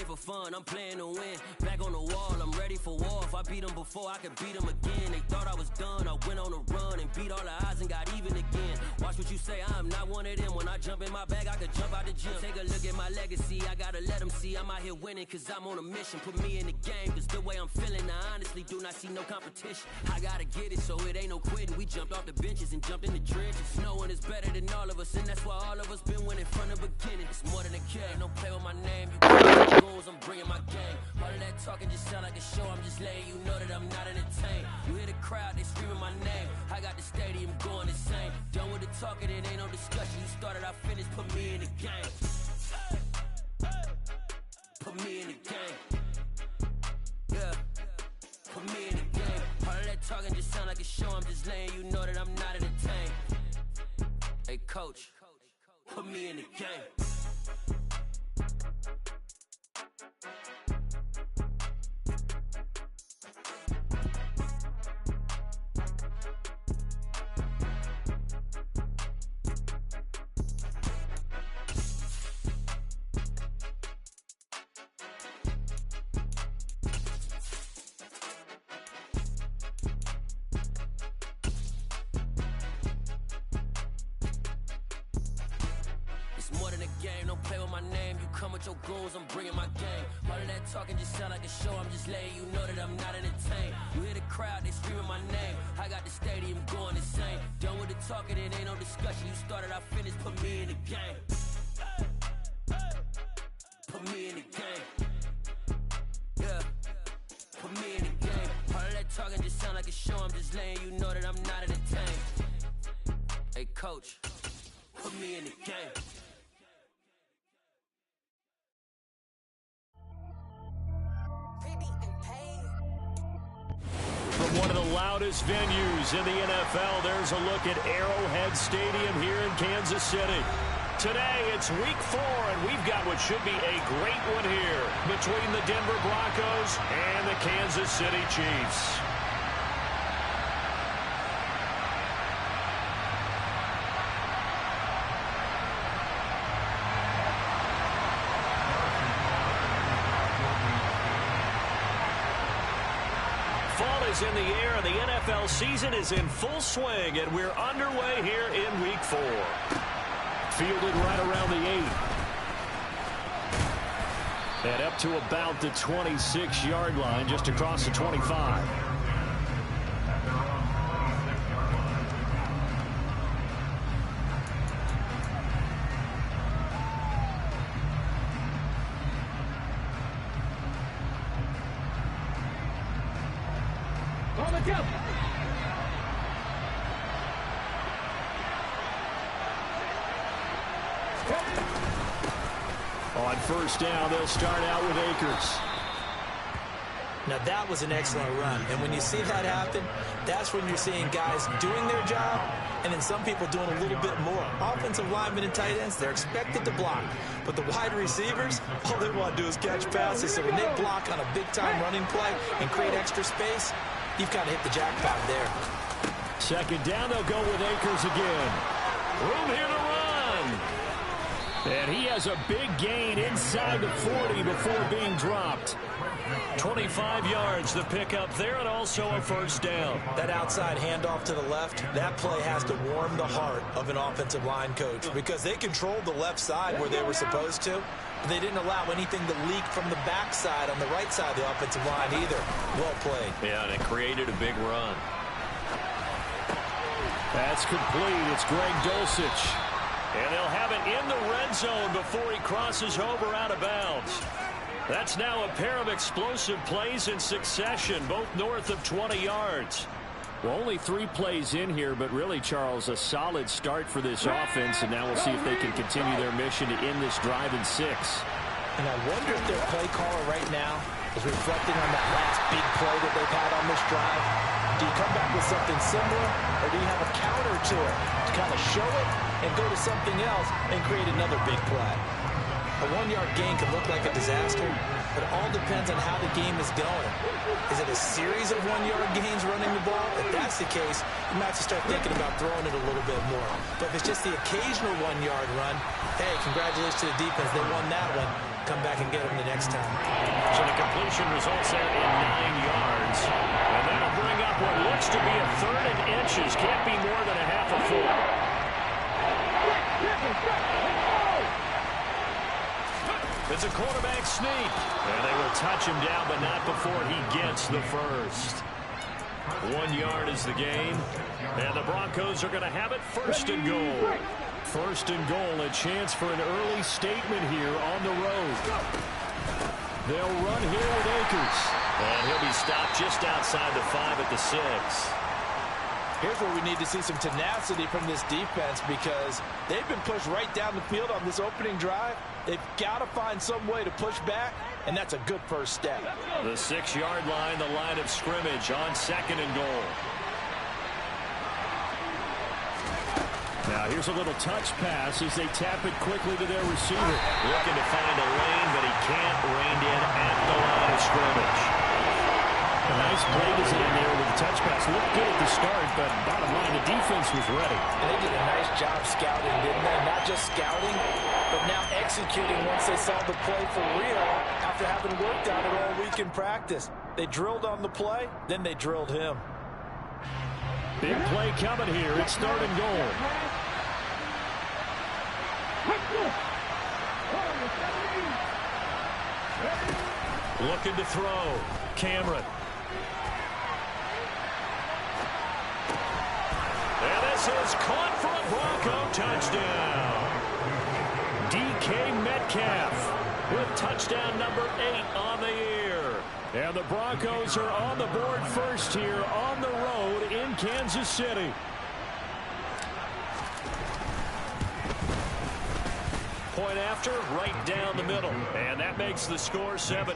play for fun, I'm playing to win. Back on the wall, I'm ready for war. If I beat them before, I could beat them again. They thought I was done, I went on a run and beat all the odds and got even again. Watch what you say, I'm not one of them. When I jump in my bag, I could jump out the gym. Take a look at my legacy, I gotta let them see I'm out here winning, cause I'm on a mission. Put me in the game, cause the way I'm feeling, I honestly do not see no competition. I gotta get it, so it ain't no quitting. We jumped off the benches and jumped in the trenches. No one is better than all of us, and that's why all of us been winning from the beginning. It's more than a game, don't play with my name. You can't goals, I'm bringing my game. All of that talking just sound like a show, I'm just letting you know that I'm not entertained. You hear the crowd, they screaming my name. I got the stadium going insane. Done with the talking, it ain't no discussion. You started, I finished, put me in the game. Put me in the game. Yeah. Put me in the game. All of that talking just sound like a show, I'm just letting you know that I'm not entertained. Hey coach, put me in the game. More than a game, don't play with my name. You come with your goons, I'm bringing my game. All of that talking just sound like a show, I'm just letting you know that I'm not entertained. You hear the crowd, they screaming my name. I got the stadium going insane. Done with the talking, it ain't no discussion. You started, I finished, put me in the game. Put me in the game. Yeah. Put me in the game. All of that talking just sound like a show, I'm just letting you know that I'm not entertained. Hey coach, put me in the game. From one of the loudest venues in the NFL, there's a look at Arrowhead Stadium here in Kansas City. Today, it's week 4, and we've got what should be a great one here between the Denver Broncos and the Kansas City Chiefs. Fall is in the air, and the NFL season is in full swing, and we're underway here in week 4. Fielded right around the 8. And up to about the 26-yard line, just across the 25. On first down, they'll start out with Akers. Now that was an excellent run, and when you see that happen, that's when you're seeing guys doing their job, and then some people doing a little bit more. Offensive linemen and tight ends, they're expected to block, but the wide receivers, all they want to do is catch passes. So when they block on a big-time running play and create extra space, you've kind of hit the jackpot there. Second down, they'll go with Akers again. Room here to run. And he has a big gain inside the 40 before being dropped. 25 yards the pick up there, and also a first down. That outside handoff to the left, that play has to warm the heart of an offensive line coach, because they controlled the left side where they were supposed to, but they didn't allow anything to leak from the backside on the right side of the offensive line either. Well played. Yeah, and it created a big run. That's complete. It's Greg Dulcich. And they'll have it in the red zone before he crosses over out of bounds. That's now a pair of explosive plays in succession, both north of 20 yards. Well, only 3 plays in here, but really, Charles, a solid start for this offense, and now we'll see if they can continue their mission to end this drive in 6. And I wonder if their play caller right now is reflecting on that last big play that they've had on this drive. Do you come back with something similar, or do you have a counter to it to kind of show it and go to something else and create another big play? A 1-yard gain can look like a disaster, but it all depends on how the game is going. Is it a series of 1-yard gains running the ball? If that's the case, you might have to start thinking about throwing it a little bit more. But if it's just the occasional 1-yard run, hey, congratulations to the defense. They won that one. come back and get him the next time. So the completion results there in 9 yards. And that'll bring up what looks to be a 3rd and inches. Can't be more than a half a foot. It's a quarterback sneak. And they will touch him down, but not before he gets the first. 1 yard is the gain. And the Broncos are going to have it 1st and goal. 1st and goal, a chance for an early statement here on the road. They'll run here with Akers. And he'll be stopped just outside the 5 at the 6. Here's where we need to see some tenacity from this defense because they've been pushed right down the field on this opening drive. They've got to find some way to push back, and that's a good first step. The 6-yard line, the line of scrimmage on 2nd and goal. Now here's a little touch pass as they tap it quickly to their receiver. Looking to find a lane, but he can't. Reined in at the line of scrimmage. A nice play design there with the touch pass. Looked good at the start, but bottom line, the defense was ready. And they did a nice job scouting, didn't they? Not just scouting, but now executing once they saw the play for real after having worked on it all week in practice. They drilled on the play, then they drilled him. Big play coming here. It's 3rd and goal. Looking to throw. Cameron. And this is caught for a Bronco touchdown. DK Metcalf with touchdown number 8 on the year. And the Broncos are on the board first here on the road in Kansas City. Point after, right down the middle. And that makes the score 7-0.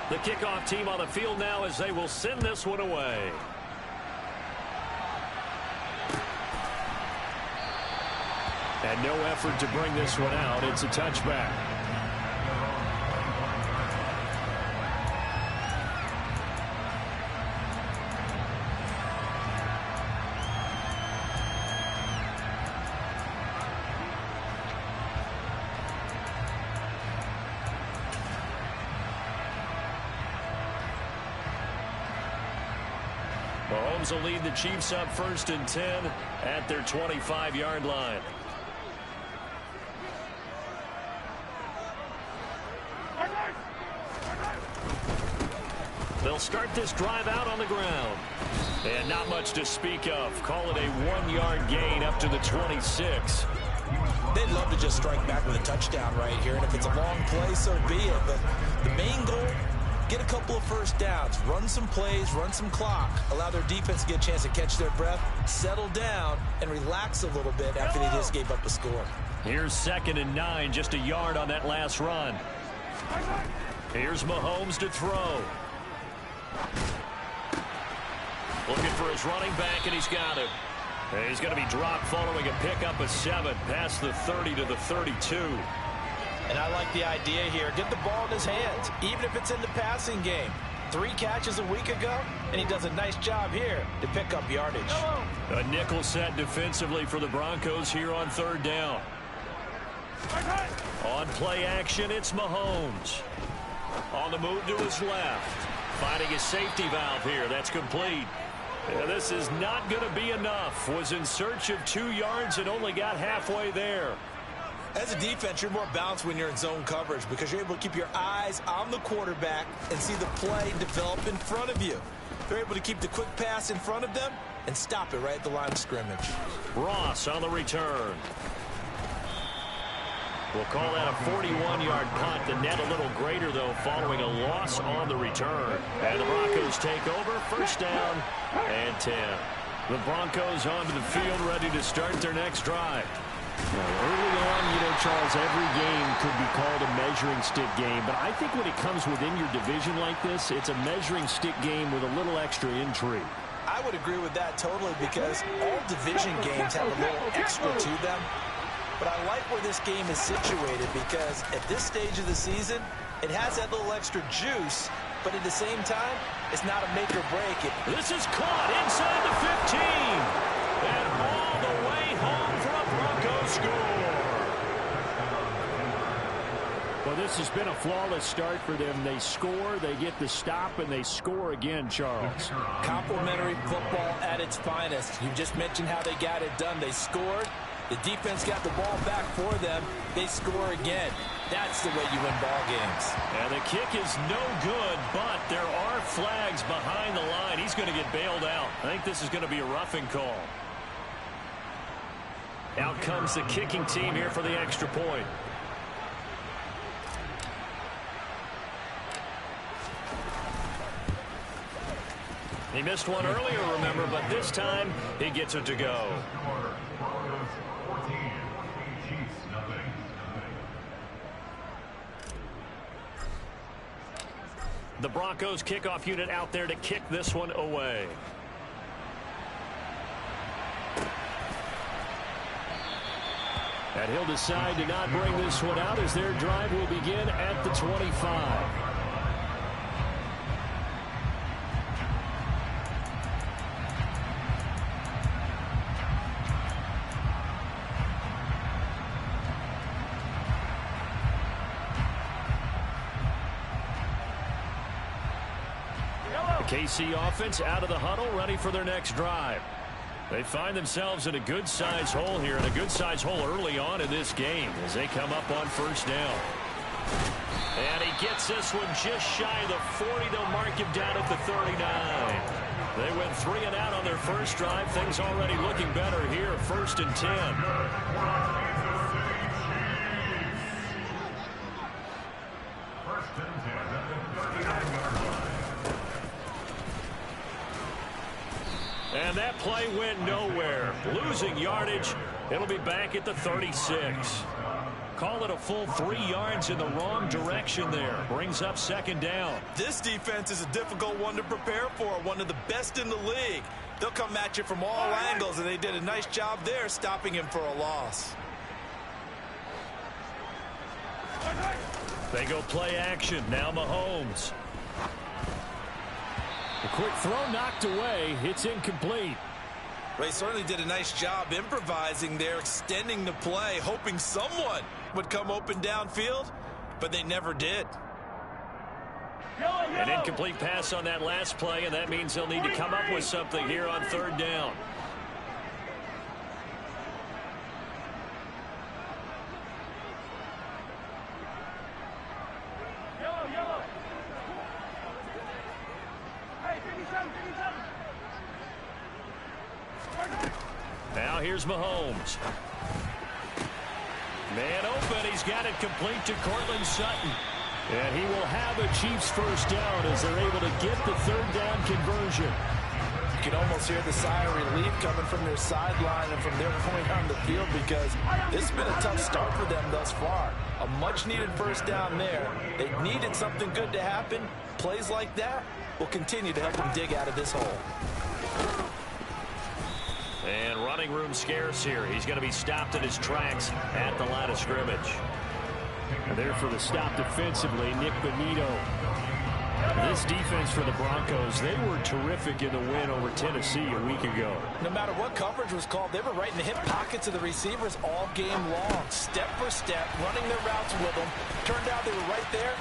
The kickoff team on the field now as they will send this one away. And no effort to bring this one out. It's a touchback. Mahomes will lead the Chiefs up 1st and 10 at their 25-yard line. They'll start this drive out on the ground. And not much to speak of. Call it a 1-yard gain up to the 26. They'd love to just strike back with a touchdown right here. And if it's a long play, so be it. But the main goal, get a couple of first downs, run some plays, run some clock, allow their defense to get a chance to catch their breath, settle down, and relax a little bit after they just gave up a score. Here's 2nd and 9, just a yard on that last run. Here's Mahomes to throw. Looking for his running back, and he's got him. And he's going to be dropped following a pickup of 7 past the 30 to the 32. And I like the idea here. Get the ball in his hands, even if it's in the passing game. 3 catches a week ago, and he does a nice job here to pick up yardage. A nickel set defensively for the Broncos here on 3rd down. On play action, it's Mahomes. On the move to his left. Finding his safety valve here. That's complete. And this is not going to be enough. Was in search of 2 yards and only got halfway there. As a defense, you're more balanced when you're in zone coverage because you're able to keep your eyes on the quarterback and see the play develop in front of you. They're able to keep the quick pass in front of them and stop it right at the line of scrimmage. Ross on the return. We'll call that a 41-yard punt. The net a little greater, though, following a loss on the return. And the Broncos take over. 1st down and 10. The Broncos onto the field, ready to start their next drive. Early on, Charles, every game could be called a measuring stick game. But I think when it comes within your division like this, it's a measuring stick game with a little extra intrigue. I would agree with that totally because all division games have a little extra to them. But I like where this game is situated because at this stage of the season, it has that little extra juice, but at the same time, it's not a make or break. This is caught inside the 15. And all all the way home for a Broncos score. Well, this has been a flawless start for them. They score, they get the stop, and they score again, Charles. Complimentary football at its finest. You just mentioned how they got it done. They scored. The defense got the ball back for them. They score again. That's the way you win ball games. And the kick is no good, but there are flags behind the line. He's going to get bailed out. I think this is going to be a roughing call. Out comes the kicking team here for the extra point. He missed one earlier, remember, but this time he gets it to go. The Broncos kickoff unit out there to kick this one away. And he'll decide to not bring this one out as their drive will begin at the 25. KC offense out of the huddle, ready for their next drive. They find themselves in a good-sized hole here, and a good-sized hole early on in this game as they come up on first down. And he gets this one just shy of the 40. They'll mark him down at the 39. They went 3 and out on their first drive. Things already looking better here, 1st and 10. And that play went nowhere. Losing yardage. It'll be back at the 36. Call it a full 3 yards in the wrong direction there. Brings up 2nd down. This defense is a difficult one to prepare for. One of the best in the league. They'll come at you from all angles, and they did a nice job there stopping him for a loss. They go play action. Now Mahomes. A quick throw knocked away. It's incomplete. They certainly did a nice job improvising there, extending the play, hoping someone would come open downfield, but they never did. An incomplete pass on that last play, and that means they'll need to come up with something here on 3rd down. Now here's Mahomes. Man open. He's got it complete to Cortland Sutton. And he will have a Chiefs first down as they're able to get the 3rd down conversion. You can almost hear the sigh of relief coming from their sideline and from their point on the field, because this has been a tough start for them thus far. A much-needed first down there. They needed something good to happen. Plays like that will continue to help them dig out of this hole. And running room scarce here. He's going to be stopped in his tracks at the line of scrimmage. And there for the stop defensively, Nick Bonito. This defense for the Broncos, they were terrific in the win over Tennessee a week ago. No matter what coverage was called, they were right in the hip pockets of the receivers all game long. Step for step, running their routes with them. Turned out they were right there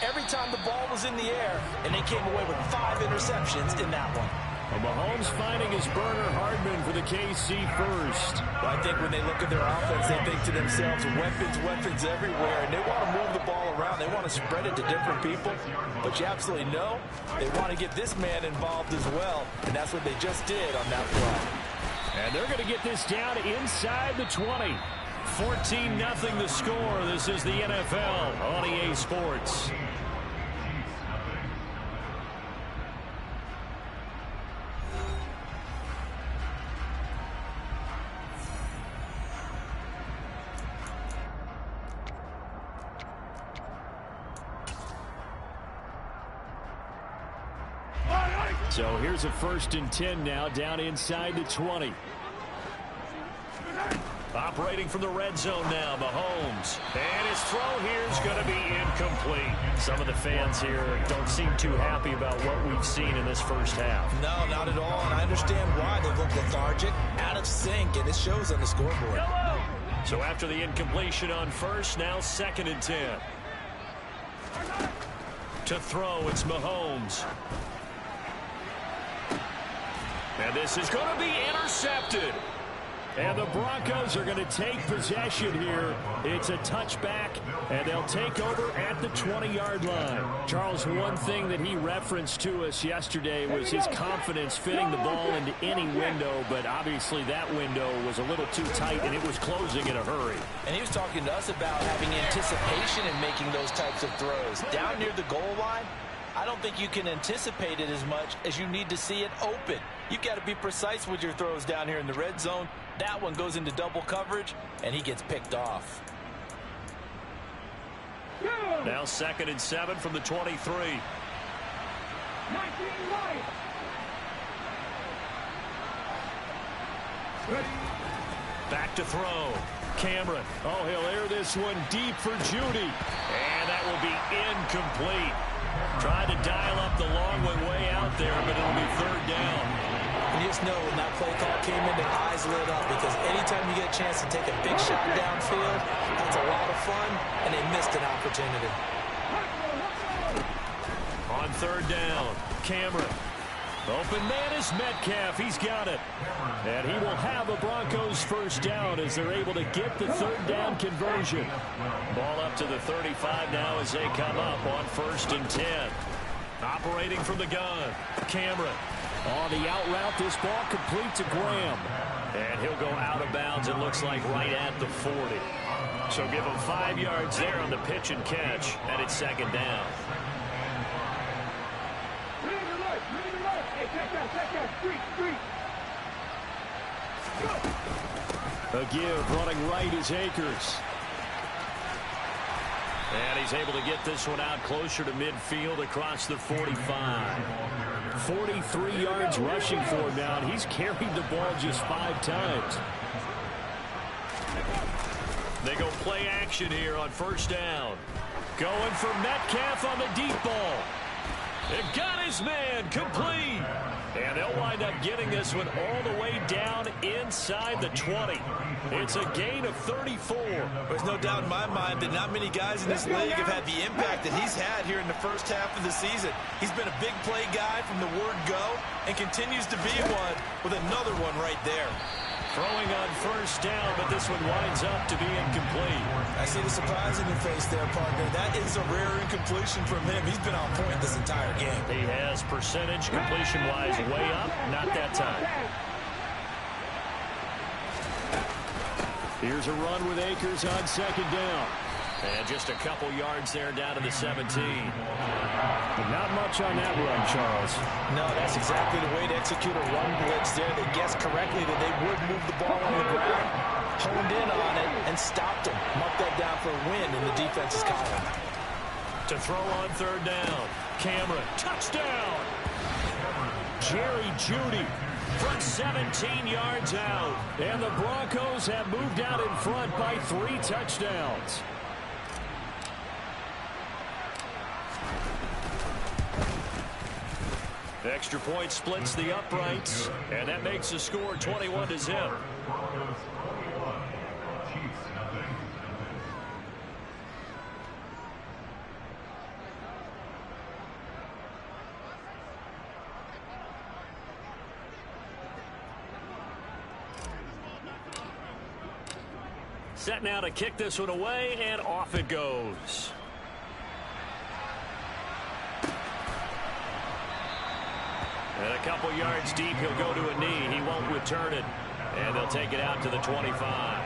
every time the ball was in the air, and they came away with 5 interceptions in that one. Well, Mahomes finding his burner Hardman for the KC first. Well, I think when they look at their offense, they think to themselves, weapons everywhere, and they want to move the ball around. They want to spread it to different people, but you absolutely know they want to get this man involved as well, and that's what they just did on that play. And they're going to get this down inside the 20. 14-0 the score. This is the NFL on EA Sports. So here's a 1st and 10 now, down inside the 20. Operating from the red zone now, Mahomes. And his throw here is going to be incomplete. Some of the fans here don't seem too happy about what we've seen in this first half. No, not at all, and I understand why. They look lethargic, out of sync, and it shows on the scoreboard. So after the incompletion on first, now 2nd and 10. To throw, it's Mahomes. And this is going to be intercepted. And the Broncos are going to take possession here. It's a touchback, and they'll take over at the 20-yard line. Charles, one thing that he referenced to us yesterday was his confidence fitting the ball into any window, but obviously that window was a little too tight, and it was closing in a hurry. And he was talking to us about having anticipation in making those types of throws. Down near the goal line, I don't think you can anticipate it as much as you need to see it open. You've got to be precise with your throws down here in the red zone. That one goes into double coverage, and he gets picked off. Now 2nd and 7 from the 23. Back to throw. Cameron. Oh, he'll air this one deep for Judy. And that will be incomplete. Tried to dial up the long one way out there, but it'll be 3rd down. You just know when that play call came in, their eyes lit up, because anytime you get a chance to take a big shot downfield, that's a lot of fun, and they missed an opportunity. On 3rd down, Cameron. Open man is Metcalf. He's got it. And he will have a Broncos 1st down as they're able to get the 3rd down conversion. Ball up to the 35 now as they come up on 1st and 10. Operating from the gun, Cameron. On the out route, this ball complete to Graham. And he'll go out of bounds, it looks like, right at the 40. So give him 5 yards there on the pitch and catch, and it's 2nd down. A give, running right is Akers. And he's able to get this one out closer to midfield across the 45. 43 yards rushing for him now, and he's carried the ball just 5 times. They go play action here on 1st down. Going for Metcalf on the deep ball. It got his man complete. And they'll wind up getting this one all the way down inside the 20. It's a gain of 34. There's no doubt in my mind that not many guys in this league have had the impact that he's had here in the first half of the season. He's been a big play guy from the word go and continues to be one with another one right there. Throwing on 1st down, but this one winds up to be incomplete. I see the surprise in your face there, partner. That is a rare incompletion from him. He's been on point this entire game. He has percentage completion-wise way up, not that time. Here's a run with Akers on 2nd down. And just a couple yards there down to the 17. But not much on that run, Charles. No, that's exactly the way to execute a run blitz there. They guessed correctly that they would move the ball on the ground, honed in on it, and stopped them. Marked that down for a win in the defense's column. To throw on 3rd down. Cameron, touchdown! Jerry Jeudy from 17 yards out. And the Broncos have moved out in front by 3 touchdowns. Extra point splits the uprights, and that makes the score 21-0. Set now to kick this one away, and off it goes. And a couple yards deep, he'll go to a knee. He won't return it. And they'll take it out to the 25.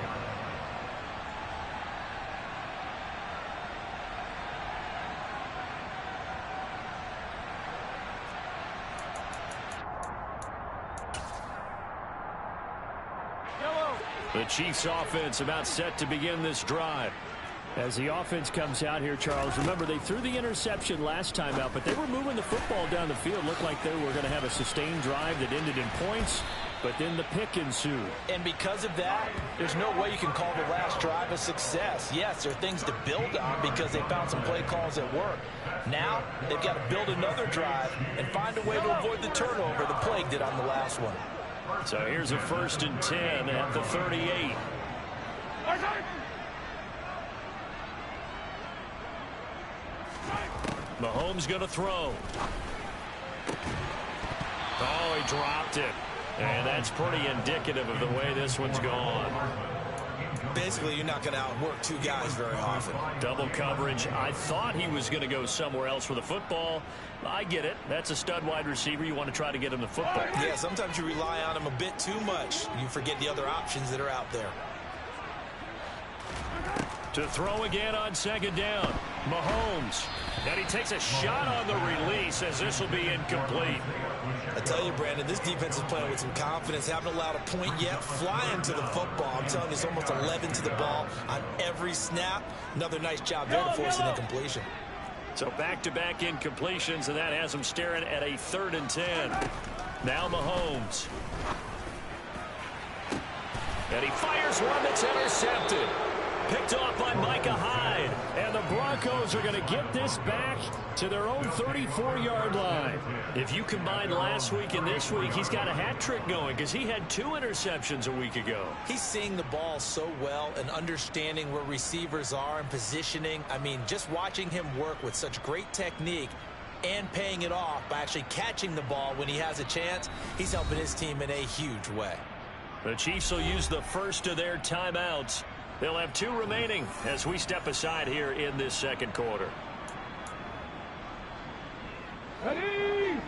The Chiefs offense about set to begin this drive. As the offense comes out here, Charles, remember they threw the interception last time out, but they were moving the football down the field. Looked like they were going to have a sustained drive that ended in points. but then the pick ensued. And because of that, there's no way you can call the last drive a success. Yes, there are things to build on because they found some play calls that work. Now, they've got to build another drive and find a way to avoid the turnover the Plague did on the last one. So here's a 1st and 10 at the 38. Mahomes going to throw. Oh, he dropped it. And that's pretty indicative of the way this one's gone. Basically, you're not going to outwork two guys very often. Double coverage. I thought he was going to go somewhere else for the football. I get it. That's a stud wide receiver. You want to try to get him the football. Yeah, sometimes you rely on him a bit too much. You forget the other options that are out there. To throw again on 2nd down. Mahomes. And he takes a shot on the release as this will be incomplete. I tell you, Brandon, this defense is playing with some confidence. Haven't allowed a point yet. Flying to the football. I'm telling you, it's almost 11 to the ball on every snap. Another nice job there to force an incompletion. So back-to-back incompletions, and that has him staring at a 3rd and 10. Now Mahomes. And he fires one that's intercepted. Picked off by Micah Hyde. And the Broncos are going to get this back to their own 34-yard line. If you combine last week and this week, he's got a hat trick going because he had 2 interceptions a week ago. He's seeing the ball so well and understanding where receivers are and positioning. I mean, just watching him work with such great technique and paying it off by actually catching the ball when he has a chance, he's helping his team in a huge way. The Chiefs will use the first of their timeouts. They'll have 2 remaining as we step aside here in this 2nd quarter. Ready?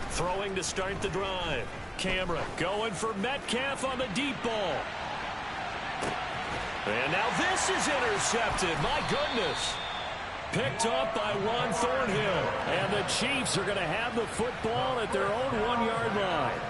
Throwing to start the drive. Cameron going for Metcalf on the deep ball. And now this is intercepted. My goodness. Picked up by Juan Thornhill. And the Chiefs are going to have the football at their own 1-yard line.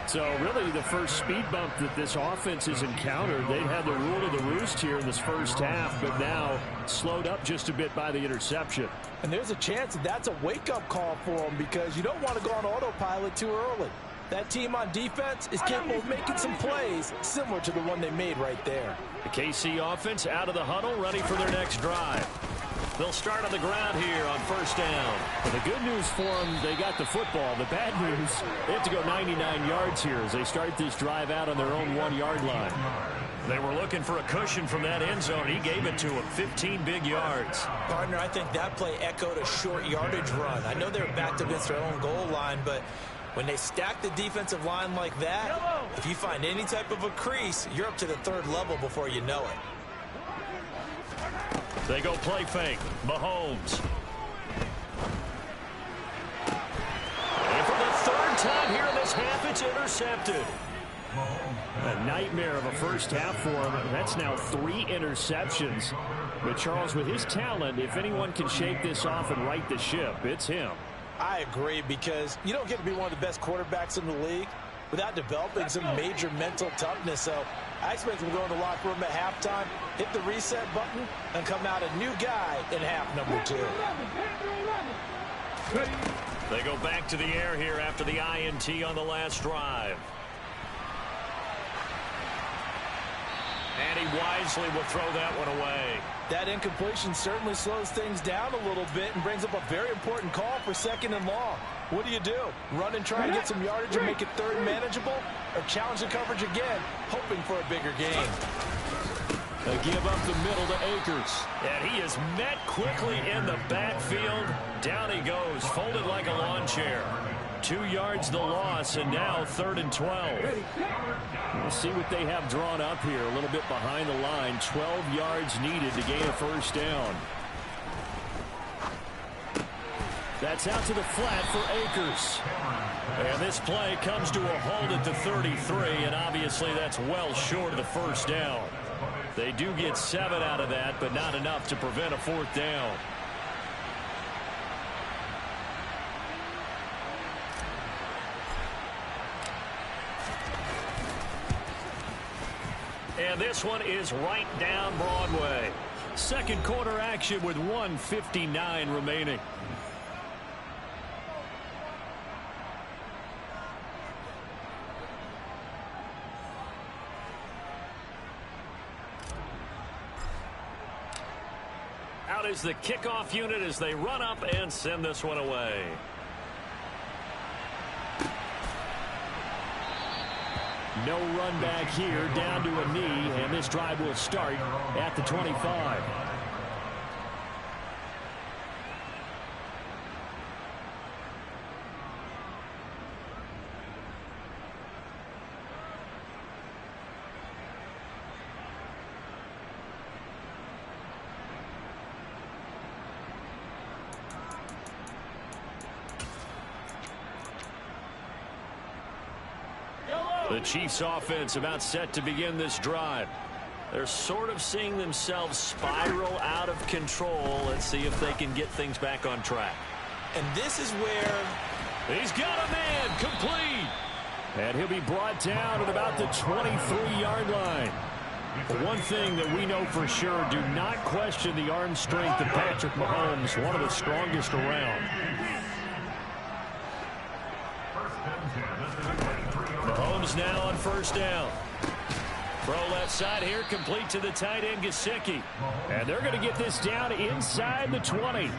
So really the first speed bump that this offense has encountered. They'd had the rule of the roost here in this first half, but now slowed up just a bit by the interception. And there's a chance that that's a wake-up call for them because you don't want to go on autopilot too early. That team on defense is capable of making some plays similar to the one they made right there. The KC offense out of the huddle, ready for their next drive. They'll start on the ground here on 1st down. Well, the good news for them, they got the football. The bad news, they have to go 99 yards here as they start this drive out on their own 1-yard line. They were looking for a cushion from that end zone. He gave it to them, 15 big yards. Partner, I think that play echoed a short yardage run. I know they're backed against their own goal line, but when they stack the defensive line like that, if you find any type of a crease, you're up to the 3rd level before you know it. They go play fake. Mahomes. And for the 3rd time here in this half, it's intercepted. A nightmare of a first half for him. That's now 3 interceptions. But Charles, with his talent, if anyone can shake this off and right the ship, it's him. I agree because you don't get to be one of the best quarterbacks in the league without developing some major mental toughness. So I expect him to go in the locker room at halftime, hit the reset button, and come out a new guy in half number 2. They go back to the air here after the INT on the last drive. And he wisely will throw that one away. That incompletion certainly slows things down a little bit and brings up a very important call for 2nd and long. What do you do? Run and try and get some yardage and make it 3rd manageable? Or challenge the coverage again, hoping for a bigger gain? They give up the middle to Akers. And he is met quickly in the backfield. Down he goes, folded like a lawn chair. 2 yards the loss, and now 3rd and 12. We'll see what they have drawn up here. A little bit behind the line. 12 yards needed to gain a 1st down. That's out to the flat for Akers. And this play comes to a hold at the 33, and obviously that's well short of the 1st down. They do get 7 out of that, but not enough to prevent a 4th down. And this one is right down Broadway. Second quarter action with 1:59 remaining. Out is the kickoff unit as they run up and send this one away. No run back here, down to a knee, and this drive will start at the 25. The Chiefs offense about set to begin this drive. They're sort of seeing themselves spiral out of control. Let's see if they can get things back on track. And this is where he's got a man complete. And he'll be brought down at about the 23-yard line. But one thing that we know for sure, do not question the arm strength of Patrick Mahomes, one of the strongest around. Mahomes now on first down. Throw left side here, complete to the tight end, Gesicki. And they're going to get this down inside the 20.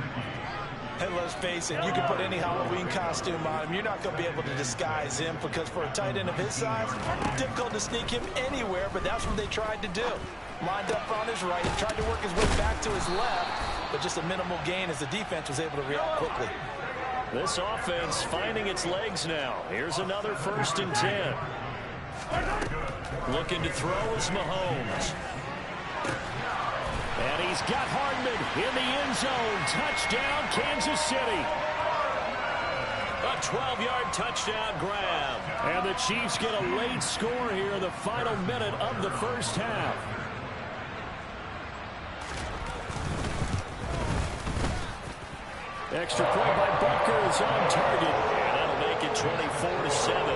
And let's face it, you can put any Halloween costume on him. You're not going to be able to disguise him because for a tight end of his size, difficult to sneak him anywhere, but that's what they tried to do. Lined up on his right, tried to work his way back to his left, but just a minimal gain as the defense was able to react quickly. This offense finding its legs now. Here's another 1st and 10. Looking to throw is Mahomes. And he's got Hardman in the end zone. Touchdown, Kansas City. A 12-yard touchdown grab. And the Chiefs get a late score here in the final minute of the first half. Extra point by Butker is on target. And that'll make it 24-7.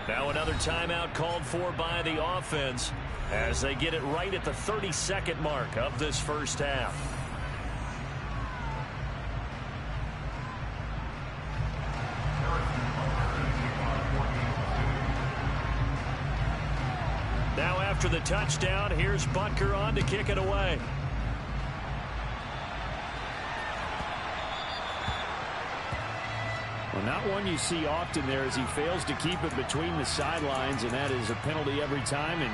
Now another timeout called for by the offense as they get it right at the 30-second mark of this first half. Now after the touchdown, here's Butker on to kick it away. Well, not one you see often there as he fails to keep it between the sidelines, and that is a penalty every time, and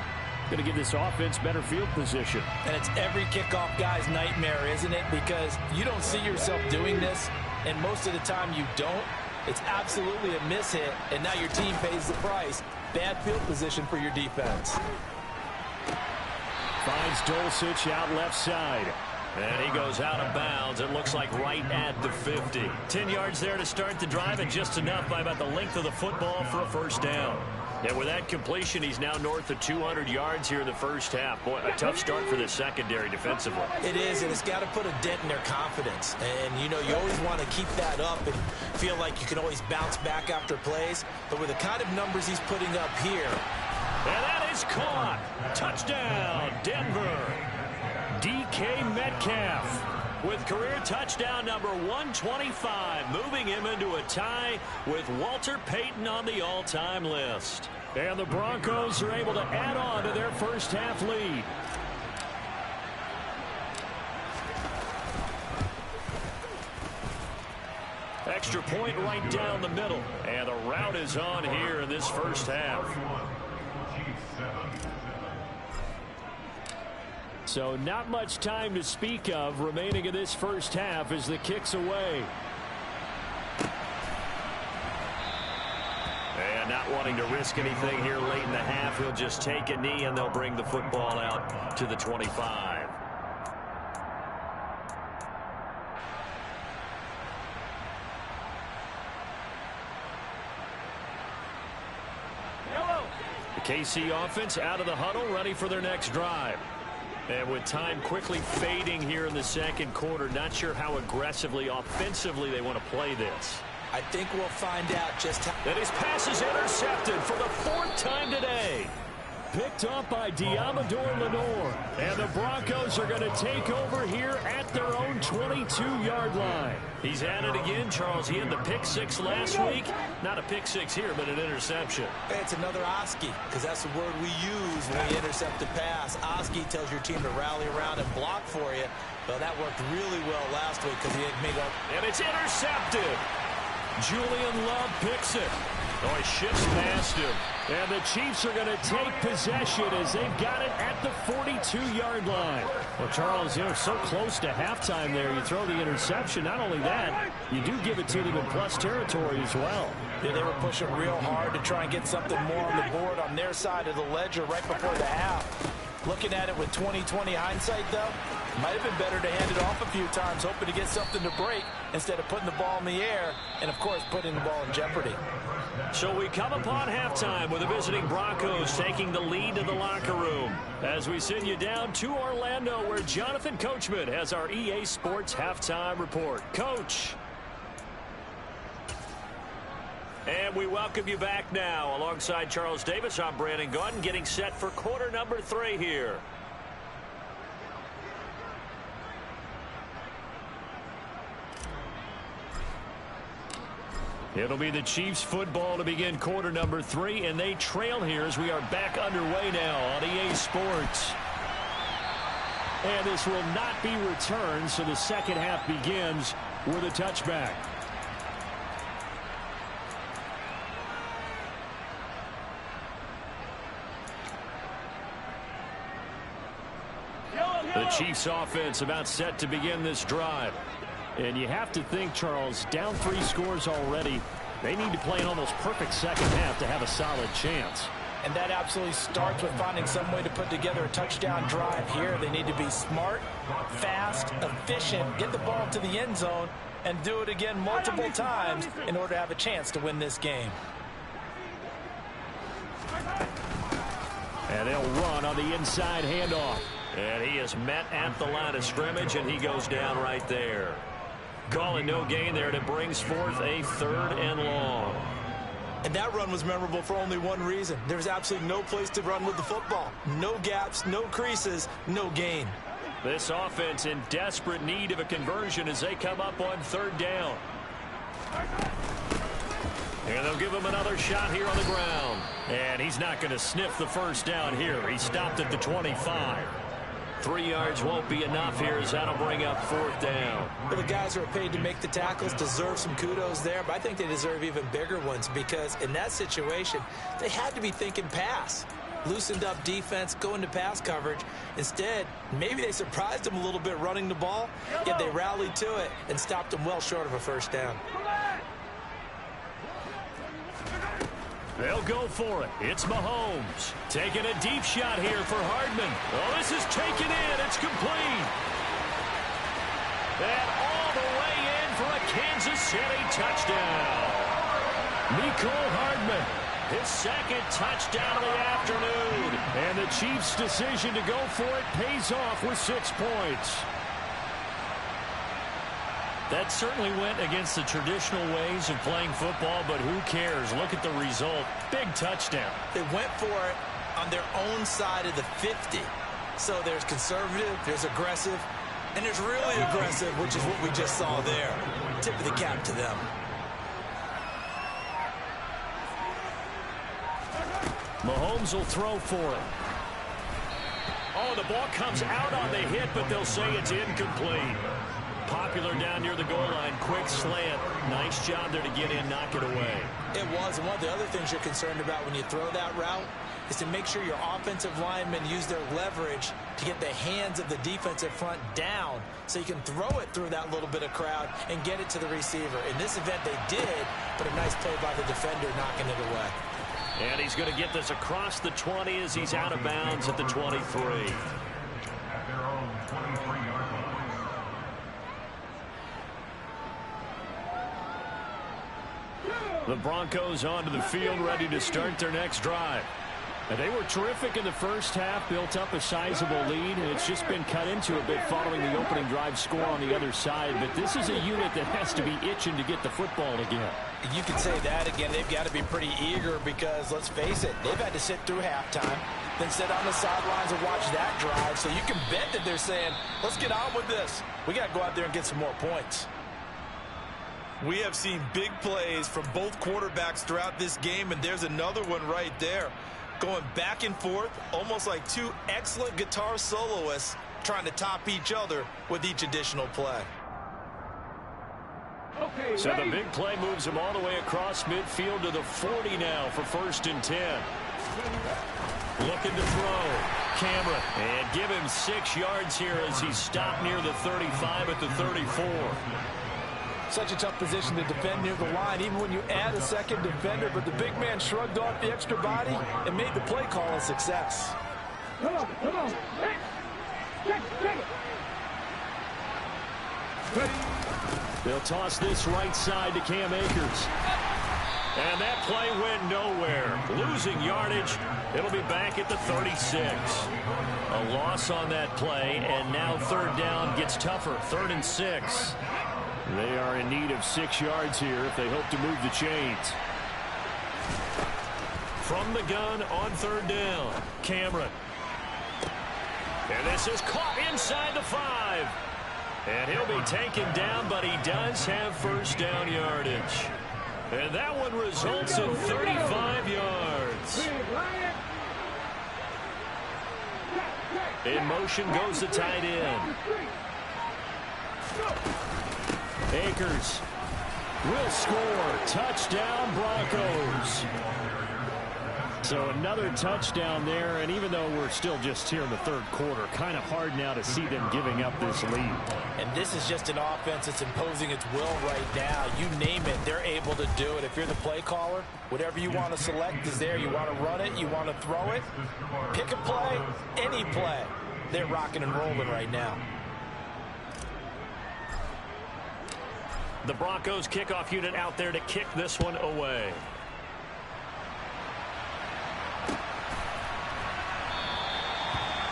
going to give this offense better field position. And it's every kickoff guy's nightmare, isn't it? Because you don't see yourself doing this, and most of the time you don't. It's absolutely a mishit, and now your team pays the price. Bad field position for your defense. Finds Dulcich out left side. And he goes out of bounds. It looks like right at the 50. 10 yards there to start the drive, and just enough by about the length of the football for a first down. And with that completion, he's now north of 200 yards here in the first half. Boy, a tough start for the secondary defensively. It is, and it's got to put a dent in their confidence. And, you know, you always want to keep that up and feel like you can always bounce back after plays. But with the kind of numbers he's putting up here. And that is caught. Touchdown, Denver. DK Metcalf with career touchdown number 125, moving him into a tie with Walter Payton on the all-time list. And the Broncos are able to add on to their first half lead. Extra point right down the middle. And the route is on here in this first half. So not much time to speak of remaining in this first half as the kick's away. And not wanting to risk anything here late in the half, he'll just take a knee and they'll bring the football out to the 25. The KC offense out of the huddle, ready for their next drive. And with time quickly fading here in the second quarter, not sure how aggressively, offensively they want to play this. I think we'll find out just how. And his pass is intercepted for the 4th time today. Picked up by Diamador Lenore. And the Broncos are going to take over here at their own 22-yard line. He's at it again, Charles. He had the pick 6 last week. Not a pick 6 here, but an interception. Hey, it's another Oski, because that's the word we use when we intercept a pass. Oski tells your team to rally around and block for you. Well, that worked really well last week because he had made up. And it's intercepted. Julian Love picks it. Oh, he shifts past him. And the Chiefs are going to take possession as they've got it at the 42-yard line. Well, Charles, you're so close to halftime there. You throw the interception. Not only that, you do give it to them in plus territory as well. Yeah, they were pushing real hard to try and get something more on the board on their side of the ledger right before the half. Looking at it with 20/20 hindsight, though, might have been better to hand it off a few times, hoping to get something to break instead of putting the ball in the air and, of course, putting the ball in jeopardy. So we come upon halftime with the visiting Broncos taking the lead to the locker room. As we send you down to Orlando, where Jonathan Coachman has our EA Sports halftime report. Coach. And we welcome you back now. Alongside Charles Davis, I'm Brandon Gaudin, getting set for quarter number 3 here. It'll be the Chiefs football to begin quarter number 3, and they trail here as we are back underway now on EA Sports. And this will not be returned, so the second half begins with a touchback. The Chiefs offense about set to begin this drive. And you have to think, Charles, down 3 scores already. They need to play an almost perfect second half to have a solid chance. And that absolutely starts with finding some way to put together a touchdown drive here. They need to be smart, fast, efficient, get the ball to the end zone, and do it again multiple times in order to have a chance to win this game. And they'll run on the inside handoff. And he is met at the line of scrimmage, and he goes down right there. Calling no gain there, and it brings forth a 3rd and long. And that run was memorable for only one reason. There was absolutely no place to run with the football. No gaps, no creases, no gain. This offense in desperate need of a conversion as they come up on 3rd down. And they'll give him another shot here on the ground. And he's not going to sniff the first down here. He stopped at the 25. 3 yards won't be enough here as that'll bring up 4th down. Well, the guys who are paid to make the tackles deserve some kudos there, but I think they deserve even bigger ones because in that situation, they had to be thinking pass. Loosened up defense, going to pass coverage. Instead, maybe they surprised them a little bit running the ball, yet they rallied to it and stopped them well short of a first down. They'll go for it. It's Mahomes. Taking a deep shot here for Hardman. Oh, this is taken in. It's complete. And all the way in for a Kansas City touchdown. Mecole Hardman. His 2nd touchdown of the afternoon. And the Chiefs' decision to go for it pays off with 6 points. That certainly went against the traditional ways of playing football, but who cares? Look at the result. Big touchdown. They went for it on their own side of the 50. So there's conservative, there's aggressive, and there's really aggressive, which is what we just saw there. Tip of the cap to them. Mahomes will throw for it. Oh, the ball comes out on the hit, but they'll say it's incomplete. Popular down near the goal line. Quick slant. Nice job there to get in, knock it away. It was. And one of the other things you're concerned about when you throw that route is to make sure your offensive linemen use their leverage to get the hands of the defensive front down so you can throw it through that little bit of crowd and get it to the receiver. In this event, they did, but a nice play by the defender knocking it away. And he's going to get this across the 20 as he's out of bounds at the 23. The Broncos onto the field, ready to start their next drive. And they were terrific in the first half, built up a sizable lead, and it's just been cut into a bit following the opening drive score on the other side. But this is a unit that has to be itching to get the football again. You can say that again. They've got to be pretty eager because, let's face it, they've had to sit through halftime, then sit on the sidelines and watch that drive. So you can bet that they're saying, let's get on with this. We got to go out there and get some more points. We have seen big plays from both quarterbacks throughout this game, and there's another one right there. Going back and forth, almost like two excellent guitar soloists trying to top each other with each additional play. Okay, so the big play moves him all the way across midfield to the 40 now for 1st and 10. Looking to throw. Cameron. And give him 6 yards here as he's stopped near the 35 at the 34. Such a tough position to defend near the line, even when you add a second defender. But the big man shrugged off the extra body and made the play call a success. Come on. Hey, take it. Ready. They'll toss this right side to Cam Akers. And that play went nowhere. Losing yardage. It'll be back at the 36. A loss on that play, and now 3rd down gets tougher. 3rd and 6. They are in need of 6 yards here if they hope to move the chains. From the gun on 3rd down, Cameron. And this is caught inside the 5. And he'll be taken down, but he does have 1st down yardage. And that one results in 35 yards. In motion goes the tight end. Akers will score. Touchdown, Broncos. So another touchdown there, and even though we're still just here in the 3rd quarter, kind of hard now to see them giving up this lead. And this is just an offense that's imposing its will right now. You name it, they're able to do it. If you're the play caller, whatever you want to select is there. You want to run it, you want to throw it, pick a play, any play. They're rocking and rolling right now. The Broncos kickoff unit out there to kick this one away.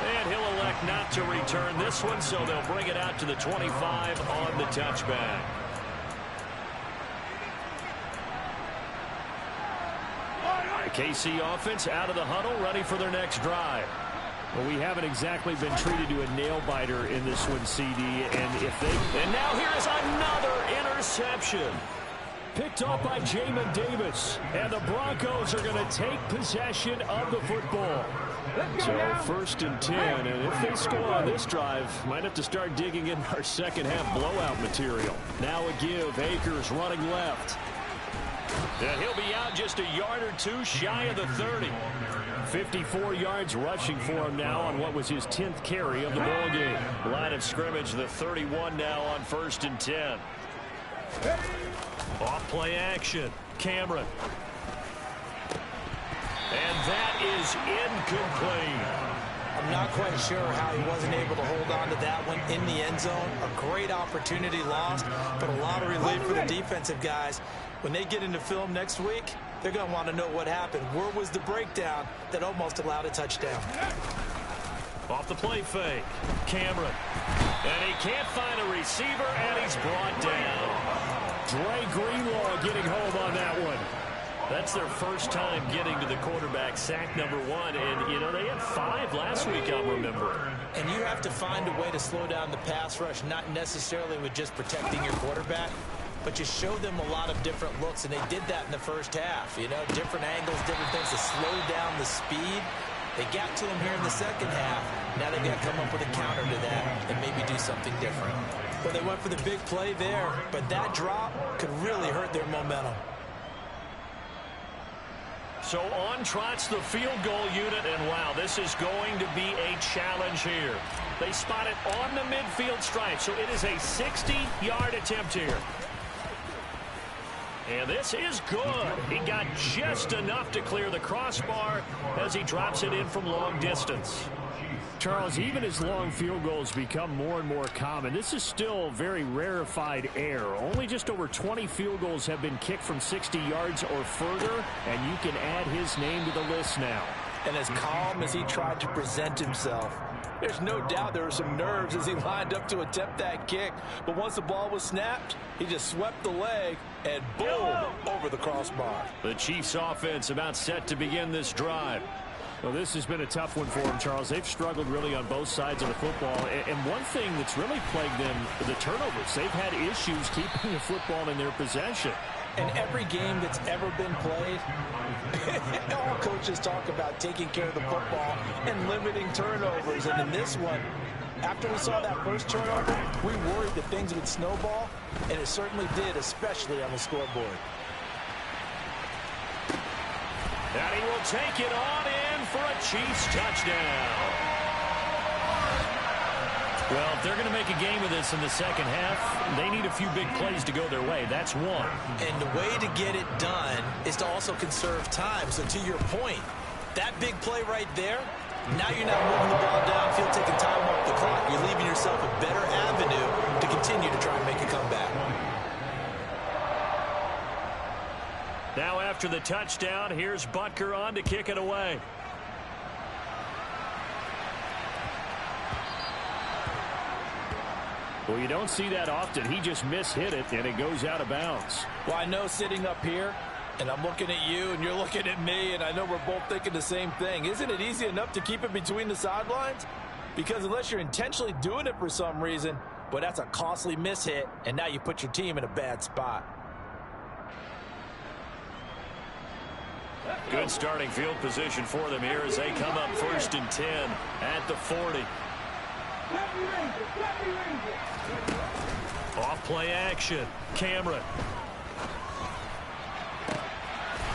And he'll elect not to return this one, so they'll bring it out to the 25 on the touchback. The KC offense out of the huddle, ready for their next drive. Well, we haven't exactly been treated to a nail-biter in this one, CD. And now here is another interception. Picked off by Jamin Davis. And the Broncos are going to take possession of the football. So 1st and 10. And if they score on this drive, might have to start digging in our second half blowout material. Now a give. Akers running left. And he'll be out just a yard or 2 shy of the 30. 54 yards rushing for him now on what was his 10th carry of the ball game. Line of scrimmage, the 31 now on 1st and 10. Off play action. Cameron. And that is incomplete. I'm not quite sure how he wasn't able to hold on to that one in the end zone. A great opportunity lost, but a lot of relief for the defensive guys. When they get into film next week, they're going to want to know what happened. Where was the breakdown that almost allowed a touchdown? Off the play fake. Cameron. And he can't find a receiver, and he's brought down. Dre Greenlaw getting home on that one. That's their first time getting to the quarterback, sack number 1. And, you know, they had 5 last week, I'll remember. And you have to find a way to slow down the pass rush, not necessarily with just protecting your quarterback, but you show them a lot of different looks, and they did that in the first half. You know, different angles, different things to slow down the speed. They got to him here in the second half. Now they've got to come up with a counter to that and maybe do something different. Well, they went for the big play there, but that drop could really hurt their momentum. So on trots the field goal unit, and wow, this is going to be a challenge here. They spot it on the midfield stripe, so it is a 60-yard attempt here. And this is good. He got just enough to clear the crossbar as he drops it in from long distance. Charles, even as long field goals become more and more common, this is still very rarefied air. Only just over 20 field goals have been kicked from 60 yards or further, and you can add his name to the list now. And as calm as he tried to present himself, there's no doubt there were some nerves as he lined up to attempt that kick. But once the ball was snapped, he just swept the leg and boom, over the crossbar. The Chiefs offense about set to begin this drive. Well, this has been a tough one for them, Charles. They've struggled really on both sides of the football. And one thing that's really plagued them, the turnovers. They've had issues keeping the football in their possession. And every game that's ever been played, all coaches talk about taking care of the football and limiting turnovers. And in this one, after we saw that first turnover, we worried that things would snowball, and it certainly did, especially on the scoreboard. And he will take it on in for a Chiefs touchdown. Well, if they're going to make a game of this in the second half, they need a few big plays to go their way. That's one. And the way to get it done is to also conserve time. So to your point, that big play right there, now you're not moving the ball downfield, taking time off the clock. You're leaving yourself a better avenue to continue to try and make a comeback. Now after the touchdown, here's Butker on to kick it away. Well, you don't see that often. He just mishit it, and it goes out of bounds. Well, I know sitting up here, and I'm looking at you, and you're looking at me, and I know we're both thinking the same thing. Isn't it easy enough to keep it between the sidelines? Because unless you're intentionally doing it for some reason, but that's a costly mishit, and now you put your team in a bad spot. Good starting field position for them here as they come up 1st and 10 at the 40. Off play action. Cameron.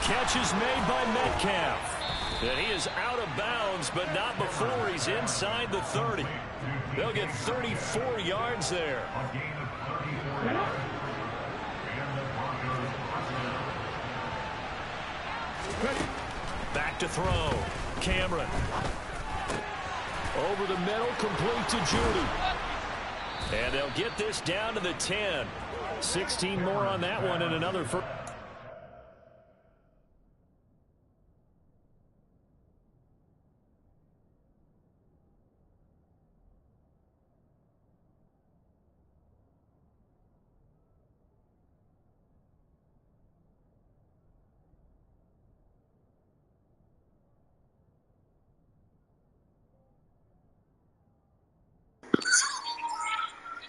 Catch is made by Metcalf. And he is out of bounds, but not before he's inside the 30. They'll get 34 yards there. Back to throw. Cameron. Over the middle, complete to Judy. And they'll get this down to the 10. 16 more on that one and another first.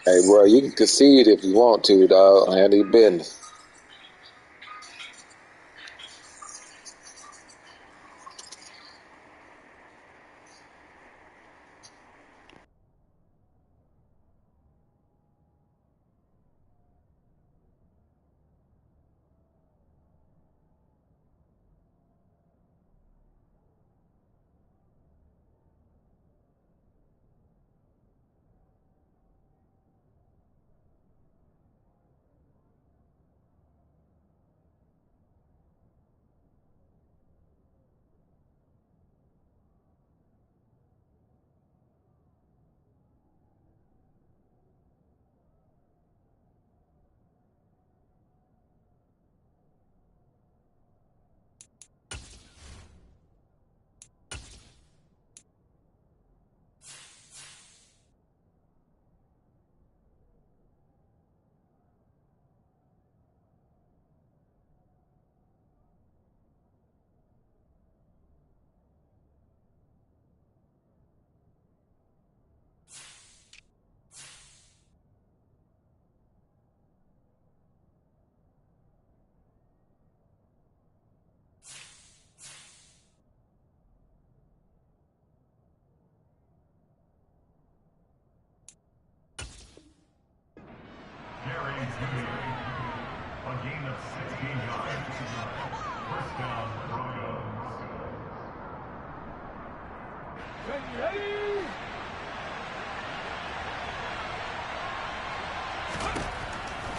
Hey, bro, you can concede if you want to, dog. I ain't even business.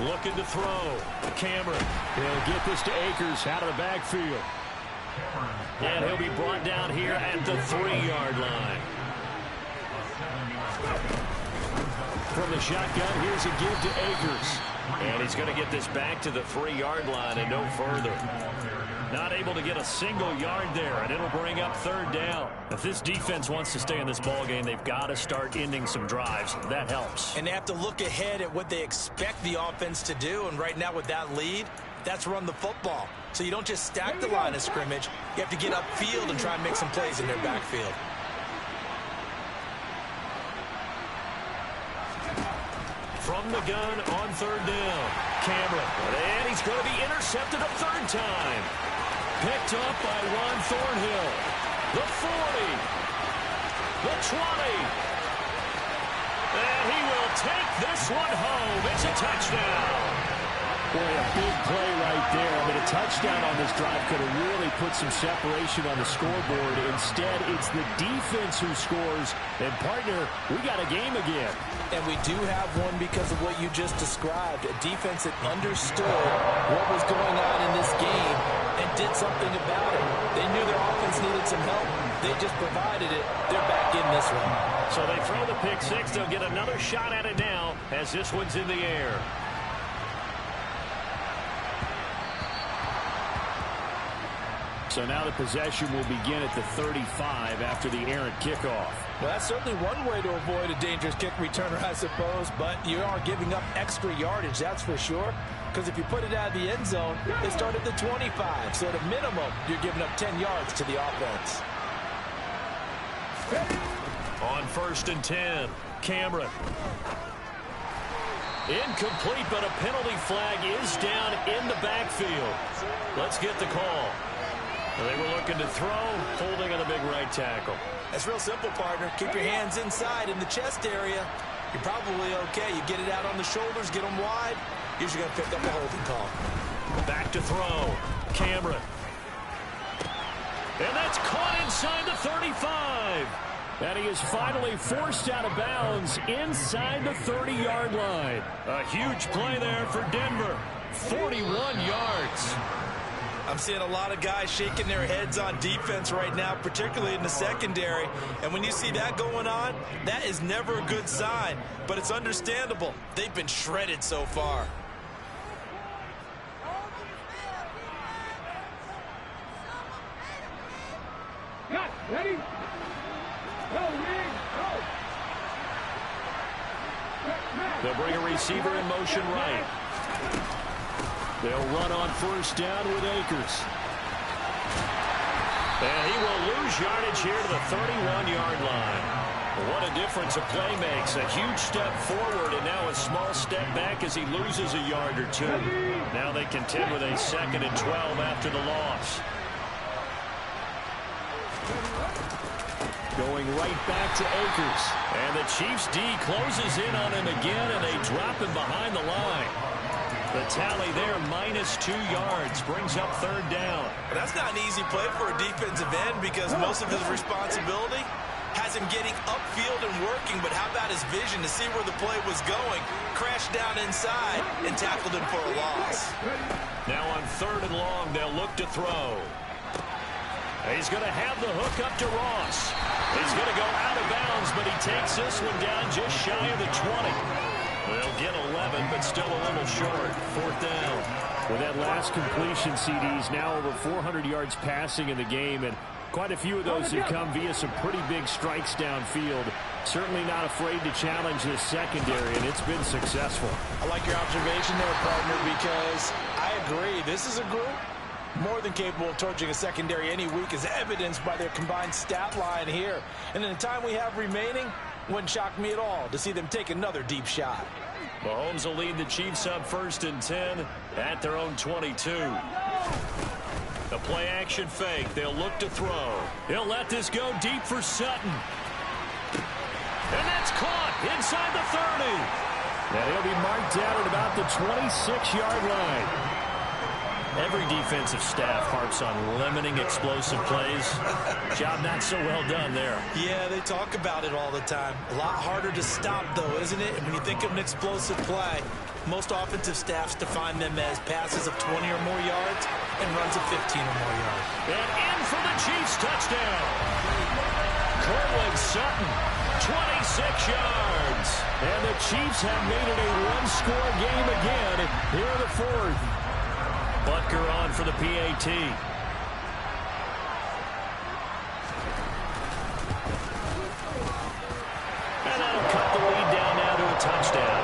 Looking to throw. Cameron. He'll get this to Akers out of the backfield. And he'll be brought down here at the 3-yard line. From the shotgun, here's a give to Akers. And he's going to get this back to the 3-yard line and no further. Not able to get a single yard there, and it'll bring up 3rd down. If this defense wants to stay in this ball game, they've got to start ending some drives. That helps. And they have to look ahead at what they expect the offense to do. And right now with that lead, that's run the football. So you don't just stack the line of scrimmage. You have to get upfield and try and make some plays in their backfield. From the gun on 3rd down. Cameron. And he's going to be intercepted a 3rd time. Picked up by Juan Thornhill. The 40. The 20. And he will take this one home. It's a touchdown. Boy, a big play right there. I mean, a touchdown on this drive could have really put some separation on the scoreboard. Instead, it's the defense who scores. And, partner, we got a game again. And we do have one because of what you just described. A defense that understood what was going on in this game and did something about it. They knew their offense needed some help. They just provided it. They're back in this one. So they throw the pick six. They'll get another shot at it now as this one's in the air. So now the possession will begin at the 35 after the errant kickoff. Well, that's certainly one way to avoid a dangerous kick returner, I suppose, but you are giving up extra yardage, that's for sure, because if you put it out of the end zone, they start at the 25, so at a minimum, you're giving up 10 yards to the offense. On 1st and 10, Cameron. Incomplete, but a penalty flag is down in the backfield. Let's get the call. They were looking to throw, holding on the big right tackle. That's real simple, partner. Keep your hands inside in the chest area. You're probably okay. You get it out on the shoulders, get them wide. Usually going to pick up a holding call. Back to throw. Cameron. And that's caught inside the 35. And he is finally forced out of bounds inside the 30-yard line. A huge play there for Denver. 41 yards. I'm seeing a lot of guys shaking their heads on defense right now, particularly in the secondary. And when you see that going on, that is never a good sign. But it's understandable. They've been shredded so far. Ready? Go, go. They'll bring a receiver in motion right. They'll run on 1st down with Akers. And he will lose yardage here to the 31-yard line. What a difference a play makes. A huge step forward and now a small step back as he loses a yard or two. Now they contend with a 2nd and 12 after the loss. Going right back to Akers. And the Chiefs D closes in on him again, and they drop him behind the line. The tally there, -2 yards, brings up 3rd down. That's not an easy play for a defensive end because most of his responsibility has him getting upfield and working, but how about his vision to see where the play was going, crashed down inside, and tackled him for a loss. Now on 3rd and long, they'll look to throw. He's going to have the hook up to Ross. He's going to go out of bounds, but he takes this one down just shy of the 20. They'll get 11, but still a little short. 4th down. With that last completion, CD's now over 400 yards passing in the game, and quite a few of those have come via some pretty big strikes downfield. Certainly not afraid to challenge this secondary, and it's been successful. I like your observation there, partner, because I agree. This is a group more than capable of torching a secondary any week, as evidenced by their combined stat line here. And in the time we have remaining, wouldn't shock me at all to see them take another deep shot. Mahomes will lead the Chiefs up 1st and 10 at their own 22. The play action fake. They'll look to throw. He'll let this go deep for Sutton. And that's caught inside the 30. And he'll be marked down at about the 26-yard line. Every defensive staff harps on limiting explosive plays. Job not so well done there. Yeah, they talk about it all the time. A lot harder to stop, though, isn't it? When you think of an explosive play, most offensive staffs define them as passes of 20 or more yards and runs of 15 or more yards. And in for the Chiefs touchdown. Cortland Sutton, 26 yards. And the Chiefs have made it a one-score game again here in the fourth. Butker on for the PAT. And that'll cut the lead down now to a touchdown.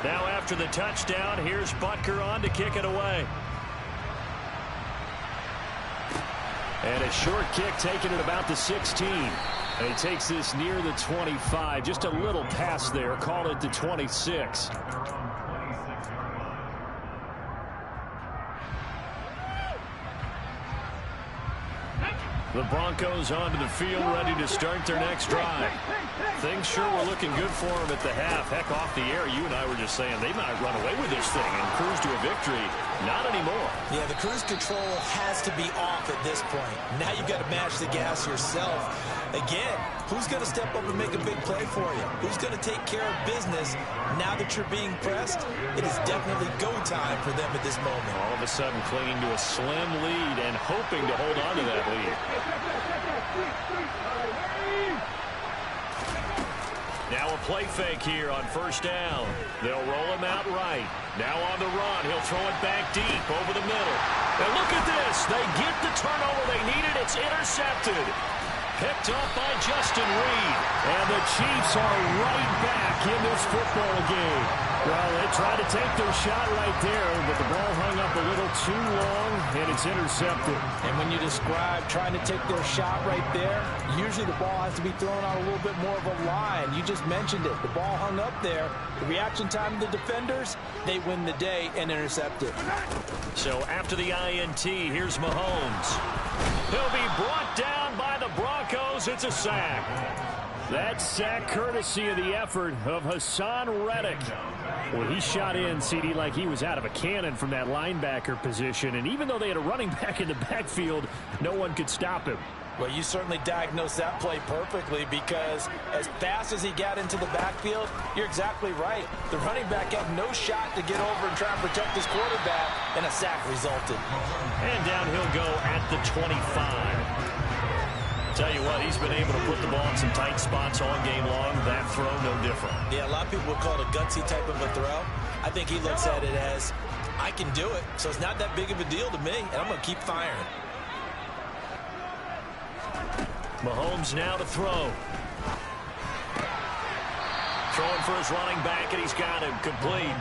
Now after the touchdown, here's Butker on to kick it away. And a short kick taken at about the 16. And he takes this near the 25. Just a little pass there. Call it the 26. The Broncos onto the field, ready to start their next drive. Things sure were looking good for them at the half. Heck, off the air, you and I were just saying they might run away with this thing and cruise to a victory. Not anymore. Yeah, the cruise control has to be off at this point. Now you've got to match the gas yourself. Again, who's going to step up and make a big play for you? Who's going to take care of business now that you're being pressed? It is definitely go time for them at this moment. All of a sudden clinging to a slim lead and hoping to hold on to that lead. Now a play fake here on first down. They'll roll him out right. Now on the run. He'll throw it back deep over the middle. And look at this. They get the turnover they needed. It's intercepted. Picked up by Justin Reed. And the Chiefs are right back in this football game. Well, they tried to take their shot right there, but the ball hung up a little too long, and it's intercepted. And when you describe trying to take their shot right there, usually the ball has to be thrown out a little bit more of a line. You just mentioned it. The ball hung up there. The reaction time of the defenders, they win the day and intercept it. So after the INT, here's Mahomes. He'll be brought down by the Broncos. It's a sack. That sack courtesy of the effort of Hassan Reddick. Well, he shot in, CD, like he was out of a cannon from that linebacker position. And even though they had a running back in the backfield, no one could stop him. Well, you certainly diagnosed that play perfectly, because as fast as he got into the backfield, you're exactly right. The running back had no shot to get over and try and protect his quarterback, and a sack resulted. And down he'll go at the 25. Tell you what, he's been able to put the ball in some tight spots all game long. That throw, no different. Yeah, a lot of people would call it a gutsy type of a throw. I think he looks at it as, I can do it, so it's not that big of a deal to me, and I'm going to keep firing. Mahomes now to throw. Throwing for his running back, and he's got him complete.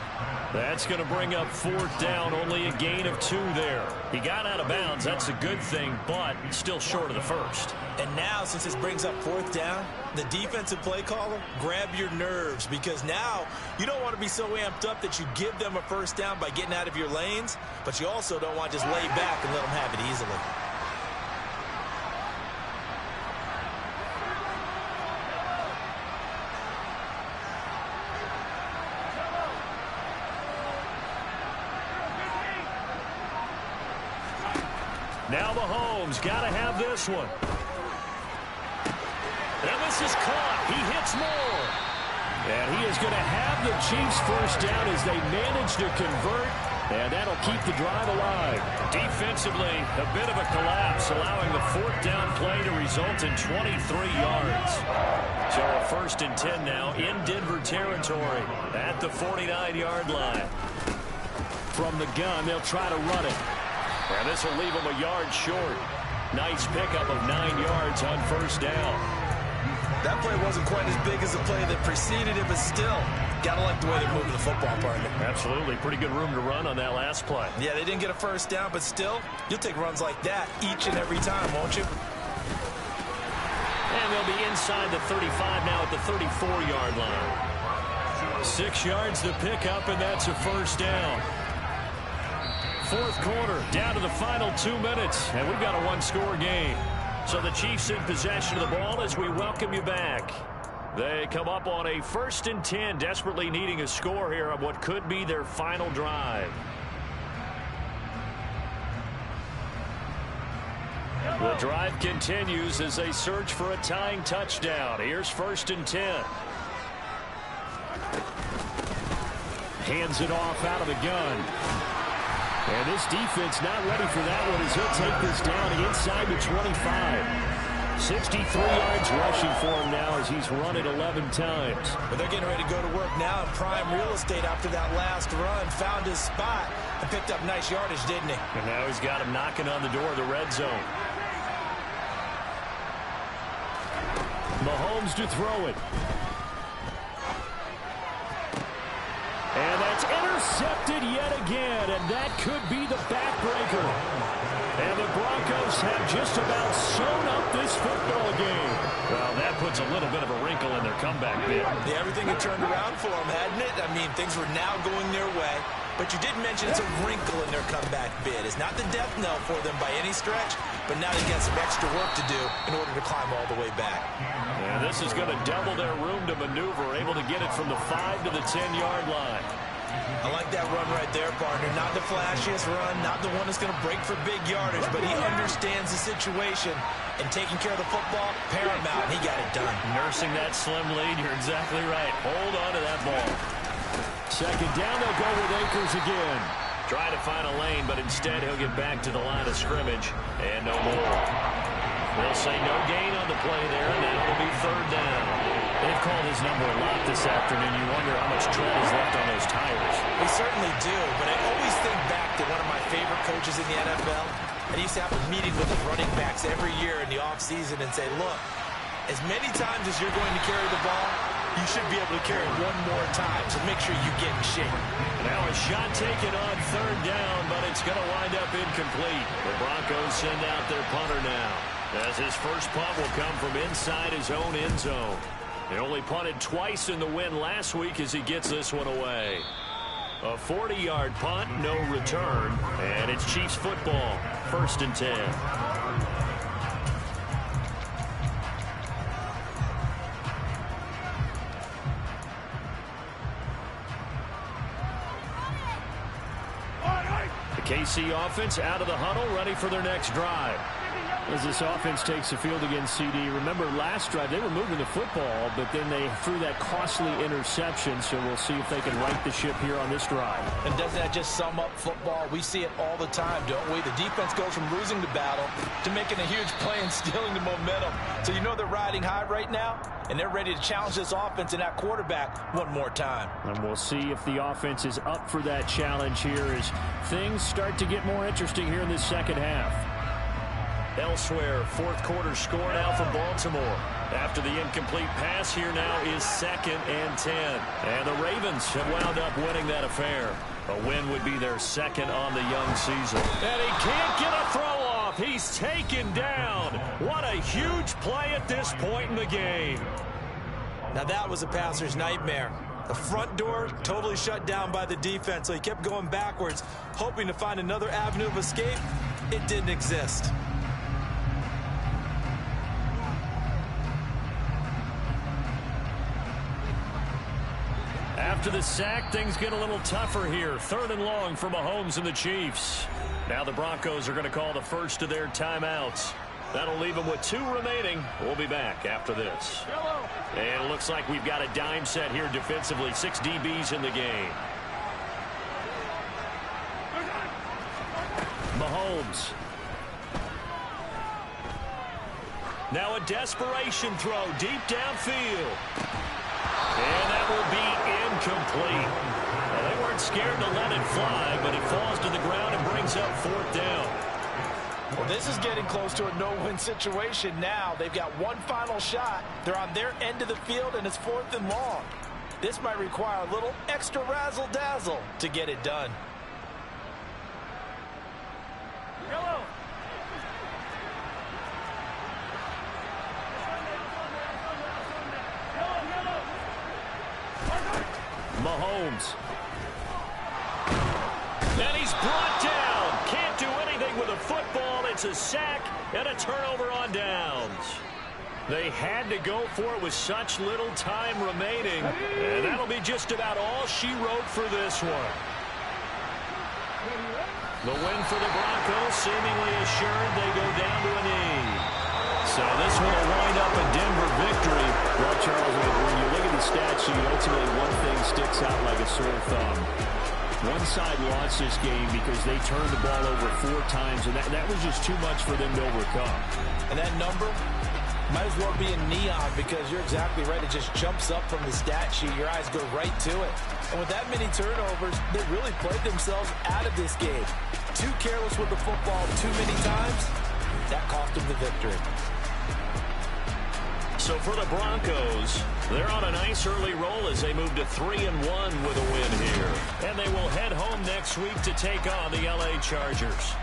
That's going to bring up fourth down, only a gain of 2 there. He got out of bounds, that's a good thing, but still short of the first. And now, since this brings up fourth down, the defensive play caller, grab your nerves, because now you don't want to be so amped up that you give them a first down by getting out of your lanes, but you also don't want to just lay back and let them have it easily. Now Mahomes got to have this one. And this is caught. He hits more. And he is going to have the Chiefs first down as they manage to convert. And that'll keep the drive alive. Defensively, a bit of a collapse, allowing the fourth down play to result in 23 yards. So a 1st and 10 now in Denver territory at the 49-yard line. From the gun, they'll try to run it. And this will leave him a yard short. Nice pickup of 9 yards on first down. That play wasn't quite as big as the play that preceded it, but still, gotta like the way they're moving the football, partner. Absolutely. Pretty good room to run on that last play. Yeah, they didn't get a first down, but still, you'll take runs like that each and every time, won't you? And they'll be inside the 35 now at the 34-yard line. 6 yards to pick up, and that's a first down. Fourth quarter, down to the final 2 minutes, and we've got a one-score game. So the Chiefs in possession of the ball as we welcome you back. They come up on a 1st and 10, desperately needing a score here on what could be their final drive. The drive continues as they search for a tying touchdown. Here's 1st and 10. Hands it off out of the gun. And this defense not ready for that one as he'll take this down inside the 25. 63 yards rushing for him now as he's run it 11 times. But they're getting ready to go to work now in prime real estate after that last run. Found his spot and picked up nice yardage, didn't he? And now he's got him knocking on the door of the red zone. Mahomes to throw it. And that's intercepted yet again, and that could be the backbreaker. And the Broncos have just about sewn up this football game. Well, that puts a little bit of a wrinkle in their comeback bid. Yeah, everything had turned around for them, hadn't it? I mean, things were now going their way. But you did mention it's a wrinkle in their comeback bid. It's not the death knell for them by any stretch, but now they've got some extra work to do in order to climb all the way back. And this is going to double their room to maneuver, able to get it from the 5 to the 10-yard line. I like that run right there, partner. Not the flashiest run, not the one that's going to break for big yardage, but he understands the situation, and taking care of the football, paramount. He got it done. Nursing that slim lead, you're exactly right. Hold on to that ball. 2nd down, they'll go with Akers again. Try to find a lane, but instead he'll get back to the line of scrimmage, and no more. They'll say no gain on the play there, and now it'll be 3rd down. They've called his number a lot this afternoon. You wonder how much tread is left on those tires. We certainly do, but I always think back to one of my favorite coaches in the NFL. And he used to have a meeting with his running backs every year in the offseason and say, look, as many times as you're going to carry the ball, you should be able to carry it one more time, so make sure you get in shape. Now a shot taken on 3rd down, but it's going to wind up incomplete. The Broncos send out their punter now, as his first punt will come from inside his own end zone. He only punted twice in the win last week as he gets this one away. A 40-yard punt, no return, and it's Chiefs football, 1st and 10. The KC offense out of the huddle, ready for their next drive. As this offense takes the field against CD, remember last drive they were moving the football, but then they threw that costly interception, so we'll see if they can right the ship here on this drive. And doesn't that just sum up football? We see it all the time, don't we? The defense goes from losing the battle to making a huge play and stealing the momentum. So you know they're riding high right now, and they're ready to challenge this offense and that quarterback one more time. And we'll see if the offense is up for that challenge here as things start to get more interesting here in this second half. Elsewhere, 4th quarter score now for Baltimore. After the incomplete pass, here now is 2nd and 10. And the Ravens have wound up winning that affair. A win would be their 2nd on the young season. And he can't get a throw off. He's taken down. What a huge play at this point in the game. Now that was a passer's nightmare. The front door totally shut down by the defense, so he kept going backwards, hoping to find another avenue of escape. It didn't exist. After the sack, things get a little tougher here. 3rd and long for Mahomes and the Chiefs. Now the Broncos are going to call the first of their timeouts. That'll leave them with 2 remaining. We'll be back after this. And it looks like we've got a dime set here defensively. 6 DBs in the game. Mahomes. Now a desperation throw deep downfield. And that will be incomplete. Well, they weren't scared to let it fly, but it falls to the ground and brings up 4th down. Well, this is getting close to a no-win situation now. They've got one final shot. They're on their end of the field, and it's 4th and long. This might require a little extra razzle-dazzle to get it done. Yellow. Mahomes. And he's brought down. Can't do anything with a football. It's It's a sack and a turnover on downs. They had to go for it with such little time remaining, and that'll be just about all she wrote for this one. The win for the Broncos, seemingly assured they go down to a knee. So this one will wind up a Denver victory. Well, Charles, when you look at the stat sheet, ultimately one thing sticks out like a sore thumb. One side lost this game because they turned the ball over 4 times, and that was just too much for them to overcome. And that number might as well be in neon because you're exactly right. It just jumps up from the stat sheet. Your eyes go right to it. And with that many turnovers, they really played themselves out of this game. Too careless with the football too many times. That cost them the victory. So for the Broncos, they're on a nice early roll as they move to 3-1 with a win here. And they will head home next week to take on the LA Chargers.